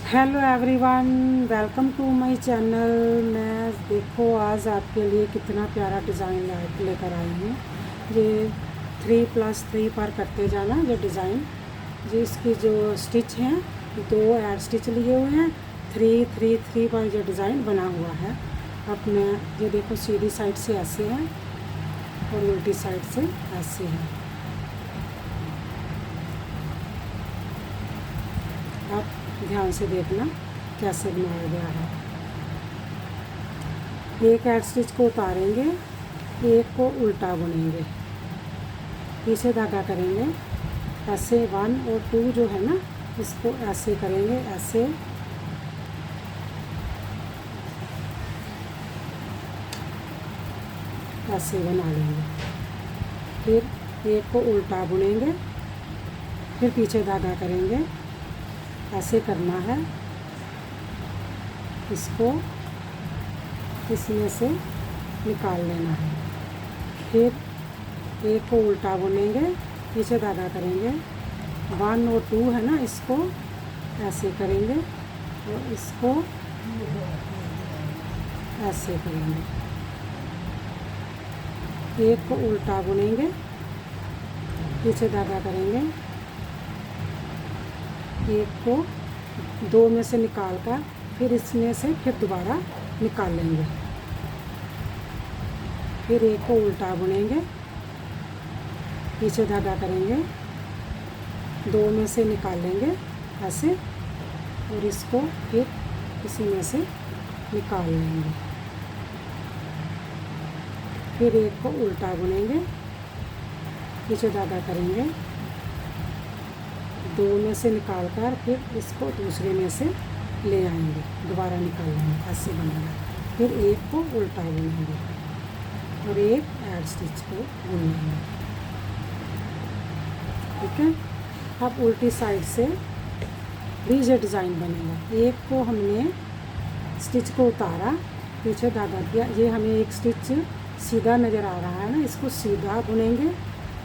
Hello everyone, welcome to my channel. मैं देखो आज आपके लिए कितना प्यारा डिज़ाइन लेकर आई हूँ। ये 3+3 पर करते जाना ये डिज़ाइन। जी इसकी जो स्टिच हैं 2 ऐड स्टिच लिए हुए हैं। 3 3 3 पर ये डिज़ाइन बना हुआ है। अब मैं ये देखो सीधी साइड से ऐसे है और उल्टी साइड से ऐसे है। आप ध्यान से देखना कैसे बनाया गया है। एक ऐड स्टिच को उतारेंगे, एक को उल्टा बुनेंगे, पीछे धागा करेंगे ऐसे 1 और 2 जो है ना इसको ऐसे करेंगे, ऐसे बना लेंगे। फिर एक को उल्टा बुनेंगे, फिर पीछे धागा करेंगे, ऐसे करना है। इसको इसमें से निकाल लेना है। फिर एक को उल्टा बुनेंगे, पीछे धागा करेंगे, 1 और 2 है ना इसको ऐसे करेंगे और इसको ऐसे करेंगे। एक को उल्टा बुनेंगे, पीछे धागा करेंगे, एक को 2 में से निकाल कर फिर इसमें से फिर दोबारा निकाल लेंगे। फिर एक को उल्टा बुनेंगे, पीछे धागा करेंगे, 2 में से निकाल लेंगे ऐसे और इसको फिर इसी में से निकाल लेंगे। फिर एक को उल्टा बुनेंगे, पीछे धागा करेंगे, 2 में से निकाल कर फिर इसको दूसरे में से ले आएंगे, दोबारा निकाल लेंगे, ऐसे बनेगा। फिर एक को उल्टा बुनेंगे और एक ऐड स्टिच को बुनेंगे। ठीक है। अब उल्टी साइड से भी ये डिज़ाइन बनेगा। एक को हमने स्टिच को उतारा, पीछे धागा किया, ये हमें एक स्टिच सीधा नज़र आ रहा है ना, इसको सीधा बुनेंगे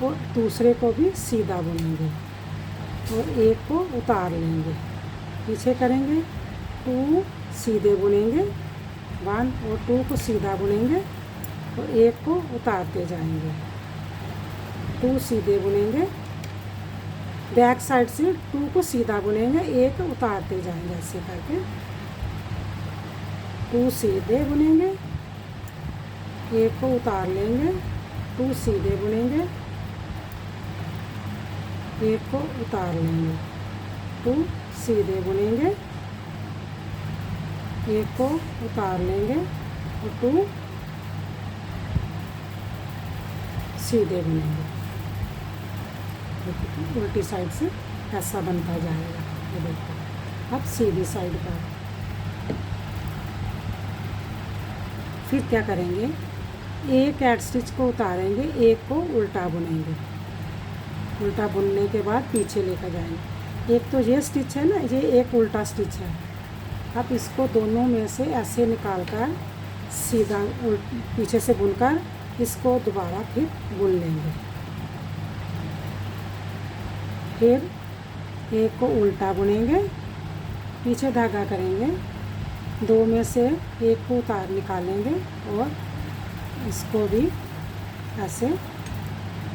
और दूसरे को भी सीधा बुनेंगे और एक को उतार लेंगे, पीछे करेंगे, 2 सीधे बुनेंगे, 1 और 2 को सीधा बुनेंगे और एक को उतारते जाएंगे, 2 सीधे बुनेंगे, बैक साइड से 2 को सीधा बुनेंगे, एक उतारते जाएंगे ऐसे करके, 2 सीधे बुनेंगे, एक को उतार लेंगे, 2 सीधे बुनेंगे, एक को उतार लेंगे, 2 सीधे बुनेंगे, एक को उतार लेंगे और 2 सीधे बुनेंगे। उल्टी साइड से ऐसा बनता जाएगा। ये देखो अब सीधी साइड पर फिर क्या करेंगे, एक ऐड स्टिच को उतारेंगे, एक को उल्टा बुनेंगे, उल्टा बुनने के बाद पीछे लेकर जाएंगे। एक तो ये स्टिच है ना, ये एक उल्टा स्टिच है। अब इसको दोनों में से ऐसे निकाल कर सीधा पीछे से बुनकर इसको दोबारा फिर बुन लेंगे। फिर एक को उल्टा बुनेंगे, पीछे धागा करेंगे, 2 में से एक को उतार निकालेंगे और इसको भी ऐसे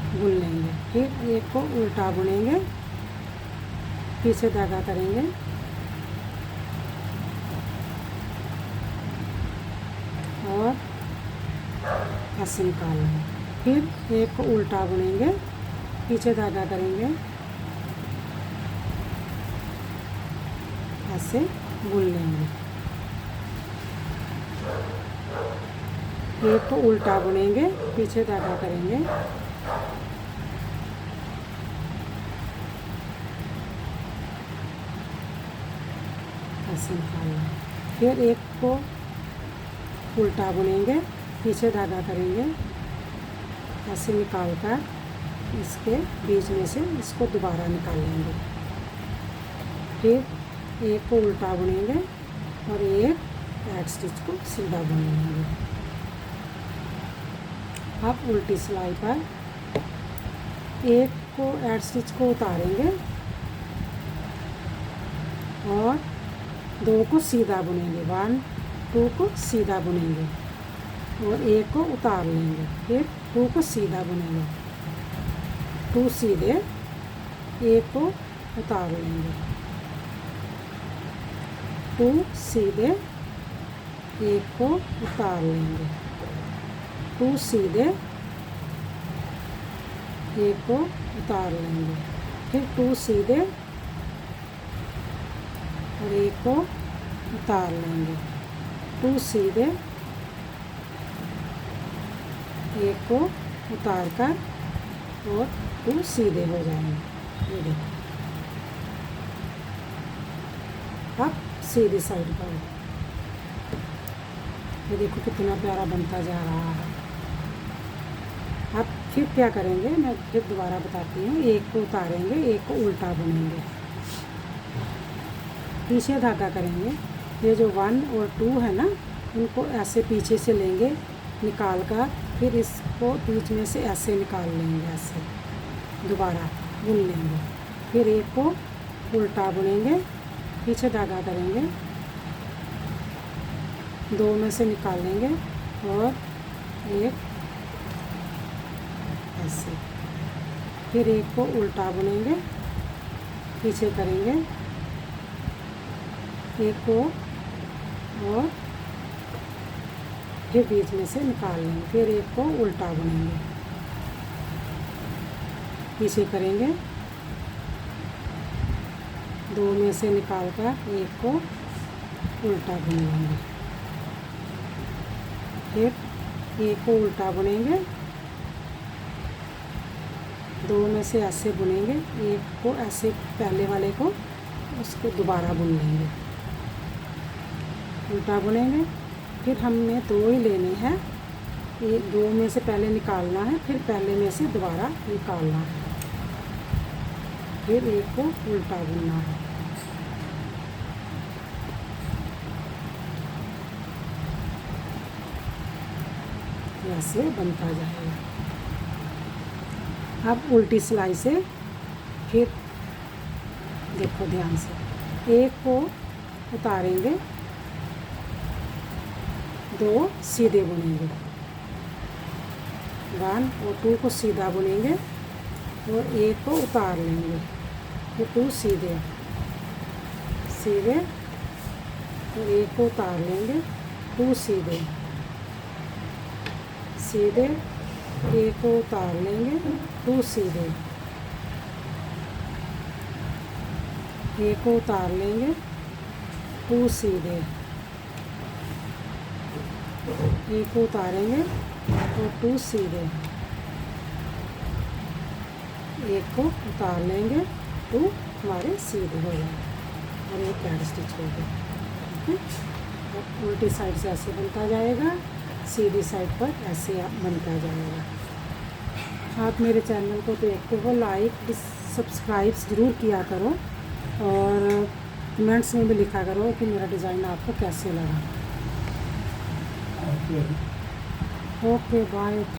बुन लेंगे। फिर एक को उल्टा बुनेंगे, पीछे धागा करेंगे, और ऐसे निकाल लेंगे। फिर एक को उल्टा बुनेंगे, पीछे धागा करेंगे, ऐसे बुन लेंगे। एक को उल्टा बुनेंगे, पीछे धागा करेंगे, ऐसे निकाल लेंगे। फिर एक को उल्टा बुनेंगे, पीछे धागा करेंगे, ऐसे निकाल कर इसके बीच में से इसको दोबारा निकाल लेंगे। फिर एक को उल्टा बुनेंगे और एक ऐड स्टिच को सीधा बुनेंगे। अब उल्टी सिलाई पर एक को ऐड स्टिच को उतारेंगे और 2 को सीधा बुनेंगे, 1 2 को सीधा बुनेंगे और 1 को उतार लेंगे, फिर 2 को सीधा बुनेंगे, 2 सीधे, 1 को उतार लेंगे, 2 सीधे, 1 को उतार लेंगे, 2 सीधे, 1 को उतार लेंगे, फिर 2 सीधे और 1 को उतार लेंगे, 2 सीधे, 1 को उतार कर और 2 सीधे हो जाएंगे। ये देखो, अब सीधी साइड पर ये देखो कितना प्यारा बनता जा रहा है। अब फिर क्या करेंगे, मैं फिर दोबारा बताती हूँ। 1 को उतारेंगे, 1 को उल्टा बुनेंगे, पीछे धागा करेंगे। ये जो 1 और 2 है ना, इनको ऐसे पीछे से लेंगे निकाल कर, फिर इसको बीच में से ऐसे निकाल लेंगे, ऐसे दोबारा बुन लेंगे, फिर 1 को उल्टा बुनेंगे, पीछे धागा करेंगे, 2 में से निकाल लेंगे और 1 ऐसे, फिर 1 को उल्टा बुनेंगे, पीछे करेंगे, 1 को और फिर बीच में से निकाल लेंगे, फिर 1 को उल्टा बुनेंगे, पीछे करेंगे, 2 में से निकाल कर 1 को उल्टा बुन लेंगे, फिर 1 को उल्टा बुनेंगे, 2 में से ऐसे बुनेंगे, 1 को ऐसे पहले वाले को उसको दोबारा बुन लेंगे, उल्टा बुनेंगे, फिर हमने 2 ही लेने हैं, 2 में से पहले निकालना है, फिर पहले में से दोबारा निकालना है, फिर 1 को उल्टा बुनना है। ऐसे बनता जाएगा। अब उल्टी सिलाई से फिर देखो ध्यान से, 1 को उतारेंगे, 2 सीधे बुनेंगे, 1 और 2 को सीधा बुनेंगे और 1 को उतार लेंगे, फिर 2 सीधे सीधे और 1 को उतार लेंगे, 2 सीधे सीधे, 1 को उतार लेंगे, 2 सीधे, 1 को उतार लेंगे, 2 सीधे, 1 को उतारेंगे और 2 सीधे, 1 को उतार लेंगे, 2 हमारे सीधे हो जाएंगे और 1 पैड स्टिच हो गया। ठीक है, अब उल्टी साइड से ऐसे बनता जाएगा, सीधी साइड पर ऐसे बनता जाएगा। आप मेरे चैनल को देखते हो, लाइक सब्सक्राइब ज़रूर किया करो और कमेंट्स में भी लिखा करो कि मेरा डिज़ाइन आपको कैसे लगा। Okay bye.